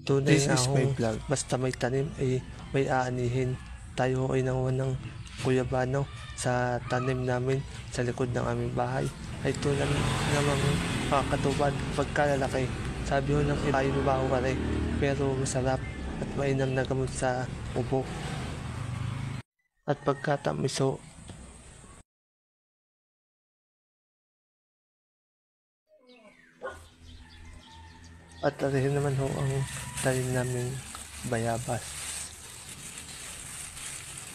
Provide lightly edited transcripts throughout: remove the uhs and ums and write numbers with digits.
Tunay This nga is my hong vlog. basta may tanim ay may aanihin. Tayo ay nanguha ng guyabano sa tanim namin sa likod ng aming bahay. Ay tunay namang makakatubad pagkalalaki. Sabi ho ng iba ay mabaho ka rin, pero masarap at mainam na gamot sa ubo. At pagkatamiso, at rin naman ho ang tanim namin bayabas.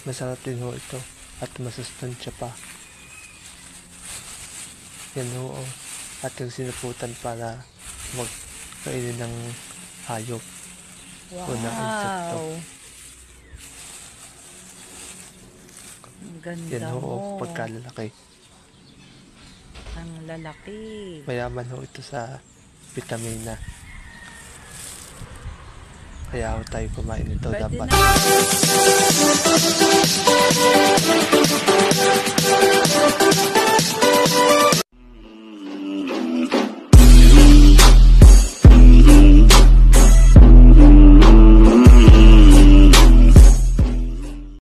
Masarap din ho ito at masustansya pa. Yan ho ang ating sinuputan para huwag kainin ng hayop o ng insekto. Wow! Ang ganda Yan ho mo. ang pagkalalaki. Ang lalaki. Mayaman ho ito sa vitamina. Kaya ho tayo kumain nito Pwede dapat. na.